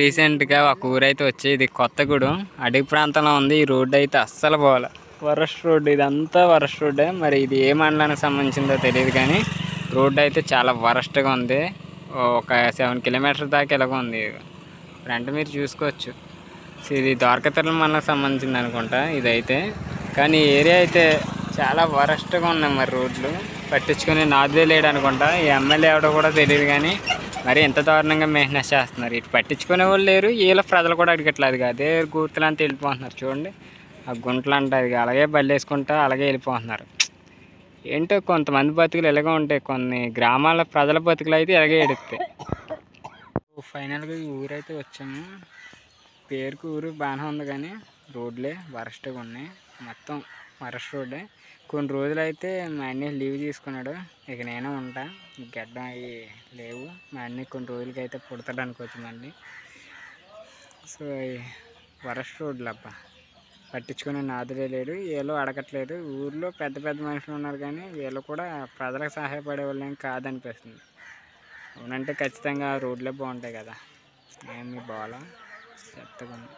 రీసెంట్గా ఒక ఊరైతే వచ్చి ఇది కొత్తగూడెం అడవి ప్రాంతంలో ఉంది. ఈ రోడ్డు అయితే అస్సలు పోవాలి, వరస్ట్ రోడ్డు, ఇదంతా వరస్ట్ రోడ్డే. మరి ఇది ఏ మండలానికి సంబంధించిందో తెలియదు కానీ రోడ్డు అయితే చాలా వరస్ట్గా ఉంది. ఒక 7 కిలోమీటర్ల దాకా ఇలాగ ఉంది. ఫ్రంట్ మీరు చూసుకోవచ్చు. ఇది ద్వారకతిరుమల మండలానికి సంబంధించింది అనుకుంటా ఇదైతే. కానీ ఏరియా అయితే చాలా వరస్ట్గా ఉన్నాయి. మరి రోడ్లు పట్టించుకుని నాదే లేడు అనుకుంటా. ఈ ఎమ్మెల్యే ఎవడో కూడా తెలియదు కానీ మరి ఎంత దారుణంగా మెయింటెనెన్స్ చేస్తున్నారు. ఇటు పట్టించుకునే వాళ్ళు లేరు, వీళ్ళ ప్రజలు కూడా అడిగట్లేదు. అదే గుర్తులంతా వెళ్ళిపోతున్నారు. చూడండి ఆ గుంటలు అంటే అది అలాగే బళ్ళు వేసుకుంటా అలాగే వెళ్ళిపోతున్నారు. ఏంటో కొంతమంది బతుకులు ఇలాగే ఉంటాయి, కొన్ని గ్రామాల ప్రజల బతుకులు అయితే ఇలాగే ఎడుస్తాయి. ఫైనల్గా ఈ ఊరైతే వచ్చాము. పేరుకు ఊరు బాగానే ఉంది కానీ రోడ్లే వరస్ట్గా ఉన్నాయి. మొత్తం వరస్ట్ రోడ్డే. కొన్ని రోజులు అయితే మా అన్నీ లీవ్ తీసుకున్నాడు, ఇక నేను ఉంటా. గడ్డం అవి లేవు. మా అన్నీ కొన్ని రోజులకి అయితే పుడతాడు అనుకోవచ్చు మళ్ళీ. సో వరస్ట్ రోడ్లు అబ్బా, పట్టించుకునే నాదులే లేడు, వీళ్ళు అడగట్లేదు. ఊర్లో పెద్ద పెద్ద మనుషులు ఉన్నారు కానీ వీళ్ళు కూడా ప్రజలకు సహాయపడే వాళ్ళేం కాదనిపిస్తుంది. అవునంటే ఖచ్చితంగా రోడ్లే బాగుంటాయి కదా, ఏమి బాగా చెత్తగా ఉంది.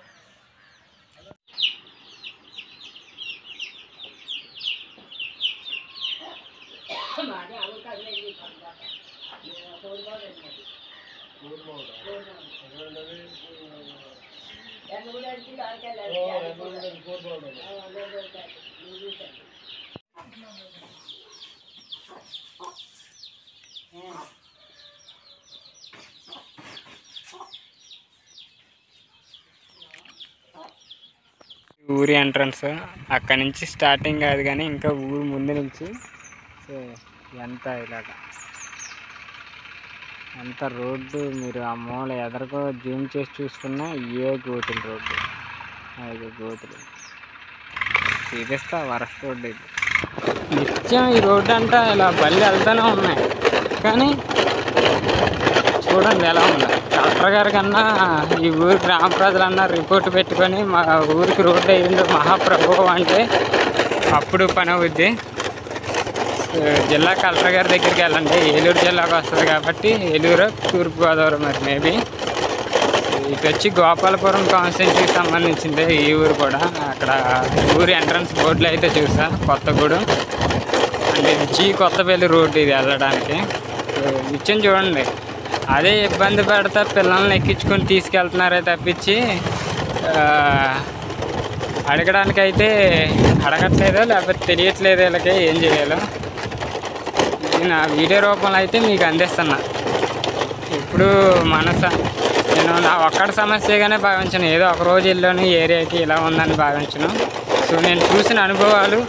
ఊరి ఎంట్రన్స్ అక్కడి నుంచి స్టార్టింగ్ కాదు కానీ ఇంకా ఊరు ముందు నుంచి. సో ఎంత ఇలాగ అంత రోడ్డు మీరు ఆ మూల ఎదరకో జూమ్ చేసి చూసుకున్నా ఏ గోతులు రోడ్డు, అది గోతులు చూపిస్తా. వరస్ట్ రోడ్డు ఇది. నిత్యం ఈ రోడ్డు అంతా ఇలా బళ్ళు వెళ్తూనే ఉన్నాయి కానీ చూడండి ఎలా ఉంది. కలెక్టర్ గారి కన్నా ఈ ఊరి గ్రామ ప్రజలన్నా రిపోర్ట్ పెట్టుకొని మా ఊరికి రోడ్డు అయ్యింది మహాప్రభువు అంటే అప్పుడు పని అవుద్ది. జిల్లా కలెక్టర్ గారి దగ్గరికి వెళ్ళండి, ఏలూరు జిల్లాకు వస్తుంది కాబట్టి. ఏలూరు తూర్పుగోదావరి మరి మేబీ. ఇటు వచ్చి గోపాలపురం కాన్స్టిట్యున్సీకి సంబంధించింది ఈ ఊరు కూడా. అక్కడ ఊరి ఎంట్రన్స్ బోర్డులు అయితే చూసా, కొత్తగూడెం అంటే జీ కొత్తపల్లి రోడ్డు ఇది వెళ్ళడానికి. నిత్యం చూడండి అదే ఇబ్బంది పెడతా పిల్లల్ని ఎక్కించుకొని తీసుకెళ్తున్నారే తప్పించి అడగడానికైతే అడగట్లేదో లేకపోతే తెలియట్లేదు వీళ్ళకి ఏం చేయాలో. నా వీడియో రూపంలో అయితే మీకు అందిస్తున్నా. ఇప్పుడు నేను నా ఒక్కడి సమస్యగానే భావించను, ఏదో ఒకరోజు వెళ్ళాను ఏరియాకి ఇలా ఉందని భావించను. సో నేను చూసిన అనుభవాలు,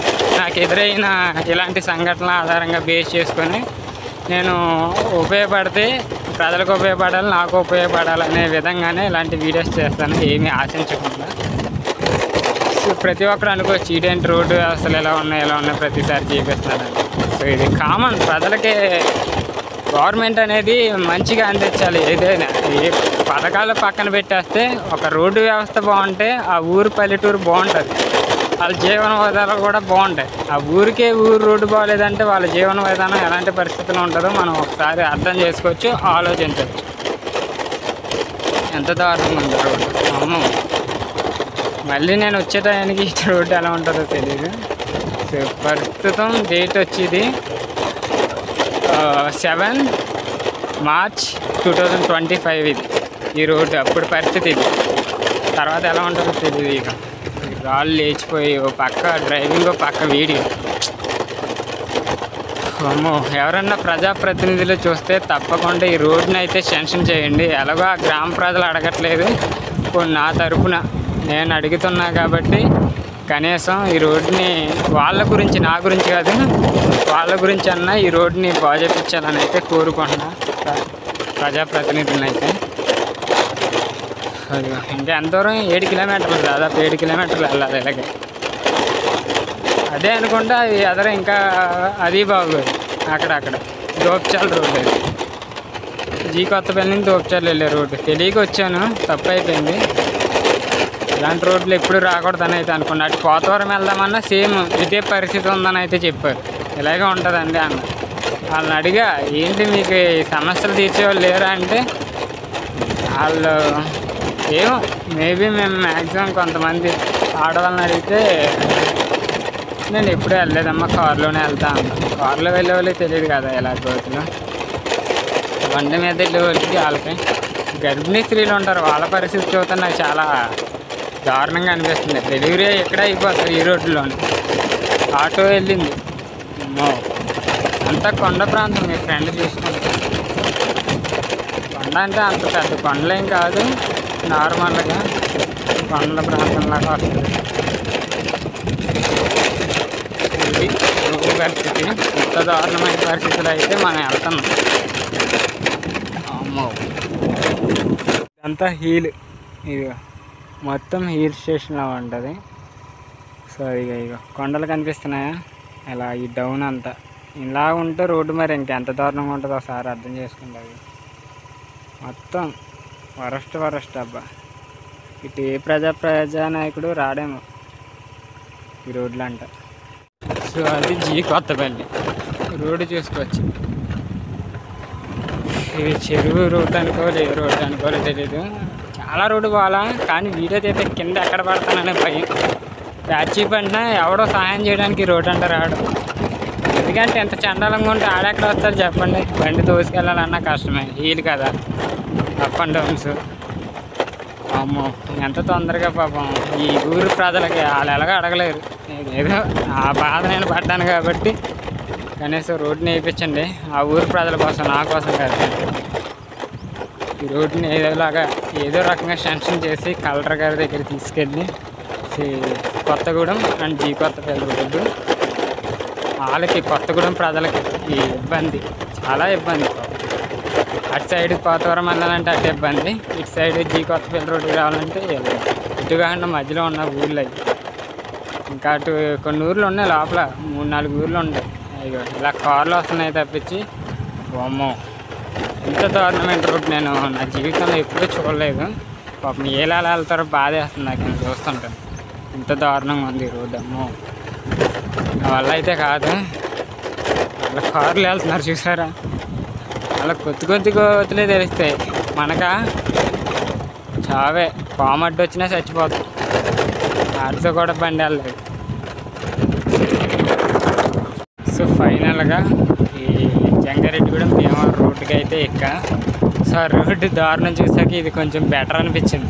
నాకు ఎదురైన ఇలాంటి సంఘటనల ఆధారంగా బేస్ చేసుకొని నేను ఉపయోగపడితే ప్రజలకు ఉపయోగపడాలి, నాకు ఉపయోగపడాలనే విధంగానే ఇలాంటి వీడియోస్ చేస్తాను, ఏమీ ఆశించకుండా. సో ప్రతి ఒక్కరు అనుకోవచ్చు ఇదేంటి రోడ్డు వ్యవస్థలు ఎలా ఉన్నాయి ప్రతిసారి చూపిస్తున్నాను. సో ఇది కామన్, ప్రజలకే గవర్నమెంట్ అనేది మంచిగా అందించాలి. ఏదైనా ఏ పథకాలు పక్కన పెట్టేస్తే ఒక రోడ్డు వ్యవస్థ బాగుంటే ఆ ఊరు పల్లెటూరు బాగుంటుంది, వాళ్ళ జీవన విధానాలు కూడా బాగుంటాయి. ఆ ఊరికే ఊరు రోడ్డు బాగోలేదంటే వాళ్ళ జీవన విధానం ఎలాంటి పరిస్థితులు ఉంటుందో మనం ఒకసారి అర్థం చేసుకోవచ్చు, ఆలోచించవచ్చు. ఎంత దారుణంగా ఉంది రోడ్డు. అమ్మో, మళ్ళీ నేను వచ్చే టైంకి ఈ రోడ్డు ఎలా ఉంటుందో తెలియదు. సో ప్రస్తుతం డేట్ వచ్చేది 7 మార్చ్ 2025 ఇది ఈ రోడ్డు. అప్పుడు పరిస్థితి ఇది, తర్వాత ఎలా ఉంటుందో తెలియదు. ఇక రాళ్ళు లేచిపోయి ఓ పక్క డ్రైవింగ్, ఓ పక్క వీడియో. అమ్మో, ఎవరన్నా ప్రజాప్రతినిధులు చూస్తే తప్పకుండా ఈ రోడ్డుని అయితే శాంక్షన్ చేయండి. ఎలాగో ఆ గ్రామ ప్రజలు అడగట్లేదు, ఇప్పుడు నా తరపున నేను అడుగుతున్నా కాబట్టి కనీసం ఈ రోడ్డుని వాళ్ళ గురించి, నా గురించి కాదు వాళ్ళ గురించి అన్నా ఈ రోడ్డుని బాగు చేయించాలని అయితే కోరుకుంటున్నా ప్రజాప్రతినిధులను అయితే. ఇంకా ఎంత దూరం, 7 కిలోమీటర్లు, దాదాపు 7 కిలోమీటర్లు వెళ్ళాలి ఇలాగే. అదే అనుకుంటా ఎదర ఇంకా అది బాగోదు. అక్కడక్కడ దోప్చాల రోడ్డు, అది జీ కొత్తపల్లి నుంచి దోప్చాలు వెళ్ళే రోడ్డు. తెలియక వచ్చాను, తప్పు అయిపోయింది. ఇలాంటి రోడ్లు ఎప్పుడు రాకూడదని అయితే అనుకున్నా. అటు పోతవరం వెళ్దామన్నా సేమ్ ఇదే పరిస్థితి ఉందని అయితే చెప్పారు. ఇలాగే ఉంటుందండి అన్న. వాళ్ళని అడిగా, ఏంటి మీకు ఈ సమస్యలు తీర్చేవాళ్ళు లేరా అంటే వాళ్ళు ఏమో మేబీ మేము మ్యాక్సిమం కొంతమంది ఆడవాళ్ళని అడిగితే నేను ఎప్పుడూ వెళ్ళలేదమ్మా, కారులోనే వెళ్తా అన్నా. కారులో వెళ్ళే వాళ్ళకి తెలియదు కదా ఎలా గోతులు. బండి మీద వెళ్ళే వాళ్ళకి వాళ్ళకి గర్భిణీ స్త్రీలు ఉంటారు, వాళ్ళ పరిస్థితి చూస్తే నాకు చాలా దారుణంగా అనిపిస్తుంది. డెలివరీ ఎక్కడ అయిపోతుంది ఈ రోడ్లోనే. ఆటో వెళ్ళింది. అంతా కొండ ప్రాంతం, మీ ఫ్రెండ్ చూసుకుంటే. కొండ అంటే అంత పెద్ద కొండలేం కాదు, నార్మల్గా కొండల ప్రాంతంలాగా వస్తుంది. ఇది రోడ్డు పరిస్థితి. ఇంత దారుణమైన పరిస్థితులు అయితే మనం వెళ్తున్నాం. అమ్మో, ఇదంతా హీల్, ఇది మొత్తం హిల్ స్టేషన్లో ఉంటుంది. సో ఇక కొండలు కనిపిస్తున్నాయా ఇలా, ఈ డౌన్ అంతా ఇలా ఉంటే రోడ్డు మరి ఇంకెంత దారుణంగా ఉంటుందో ఒకసారి అర్థం చేసుకుంటుంది. మొత్తం వరస్ట్ అబ్బా. ఇటు ఏ ప్రజానాయకుడు రాడేమో ఈ రోడ్లు అంట. సో అది జీ కొత్తపల్లి రోడ్డు చూసుకోవచ్చు. ఇది చెరువు రోడ్డు అనుకోవాలి, ఏ రోడ్డు అనుకోవాలి తెలీదు. చాలా రోడ్డు పోవాలా, కానీ వీడియో తీస్తే కింద ఎక్కడ పడతాననే భయం. ప్యాచీ పడినా ఎవడో సహాయం చేయడానికి రోడ్డు అంటే రాడు. ఎందుకంటే ఎంత చండాలంగా ఉంటే ఆడెక్కడ వస్తారు చెప్పండి. బండి దోసుకెళ్ళాలన్నా కష్టమే, హీల్ కదా, అప్ అండ్ డౌన్స్. అమ్మో, ఎంత తొందరగా పాపం ఈ ఊరు ప్రజలకి వాళ్ళు ఎలాగో అడగలేరు. ఏదో ఆ బాధ నేను పడ్డాను కాబట్టి కనీసం రోడ్డుని వేయించండి, ఆ ఊరు ప్రజల కోసం, నా కోసం కాదు. ఈ రోడ్డుని ఏదో రకంగా శాంక్షన్ చేసి కలెక్టర్ గారి దగ్గర తీసుకెళ్ళి Kothagudem and G Kothapalli road వాళ్ళకి, కొత్తగూడెం ప్రజలకి ఈ ఇబ్బంది, చాలా ఇబ్బంది. అటు సైడ్ పోతవరం వెళ్ళాలంటే అటు ఇబ్బంది, ఇటు సైడ్ జీ కొత్తపల్లి రోడ్డుకి రావాలంటే ఇటు కాకుండా మధ్యలో ఉన్న ఊర్లు అవి. ఇంకా అటు కొన్ని ఊర్లు ఉన్నాయి, లోపల 3-4 ఊర్లు ఉంటాయి. అయ్యో ఇలా కార్లు వస్తున్నాయి తప్పించి. అమ్మో, ఇంత దారుణమైన రోడ్డు నేను నా జీవితంలో ఎప్పుడూ చూడలేదు. పాపం ఎలా వెళ్తారో బాధేస్తుంది నాకు నేను చూస్తుంటాను. ఇంత దారుణంగా ఉంది రోడ్డు. అమ్మో, నా వల్ల అయితే కాదు. వాళ్ళ కార్లు వెళ్తున్నారు చూసారా, అలా కొద్ది గోతులే తెలుస్తాయి. మనకా చావే, పామడ్డు వచ్చినా చచ్చిపోతాం. ఆడితో కూడా బండి వెళ్ళలేదు. సో ఫైనల్గా ఈ జంగారెడ్డిగూడెం భీమవరం రోడ్డుకి అయితే సో ఆ రోడ్డు దారుణం చూసాక ఇది కొంచెం బెటర్ అనిపించింది.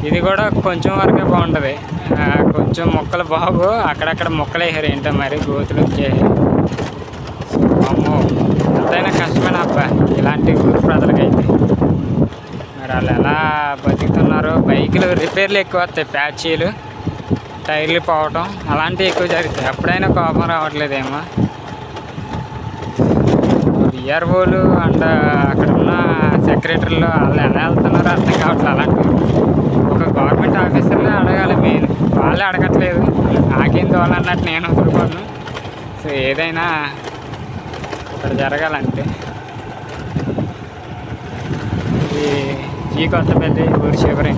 ఇది కూడా కొంచెం వరకే బాగుంటుంది, కొంచెం మొక్కలు బాగు, అక్కడక్కడ మొక్కలు వేసారు ఏంటో మరి, గోతులు వచ్చాయి. అమ్మో, ఎంతైనా కష్టమైన అబ్బా ఇలాంటి ఊరు ప్రజలకైతే. మరి వాళ్ళు ఎలా బతుకుతున్నారో. బైకులు రిపేర్లు ఎక్కువ వస్తాయి, ప్యాచీలు, టైర్లు పోవటం అలాంటివి ఎక్కువ జరుగుతాయి. ఎప్పుడైనా కోపం రావట్లేదేమో. విఆర్ఓలు అండ్ అక్కడ ఉన్న సెక్రటరీలు వాళ్ళు ఎలా వెళ్తున్నారో అర్థం కావట్లేదు. అలాంటివి ఒక గవర్నమెంట్ ఆఫీసర్లే అడగాలి మెయిన్, వాళ్ళే అడగట్లేదు. నాకేం తోలన్నట్టు నేను వదులుకోను. సో ఏదైనా ఇక్కడ జరగాలంటే. ఈ జీ కొత్తపల్లి ఊరి చివరి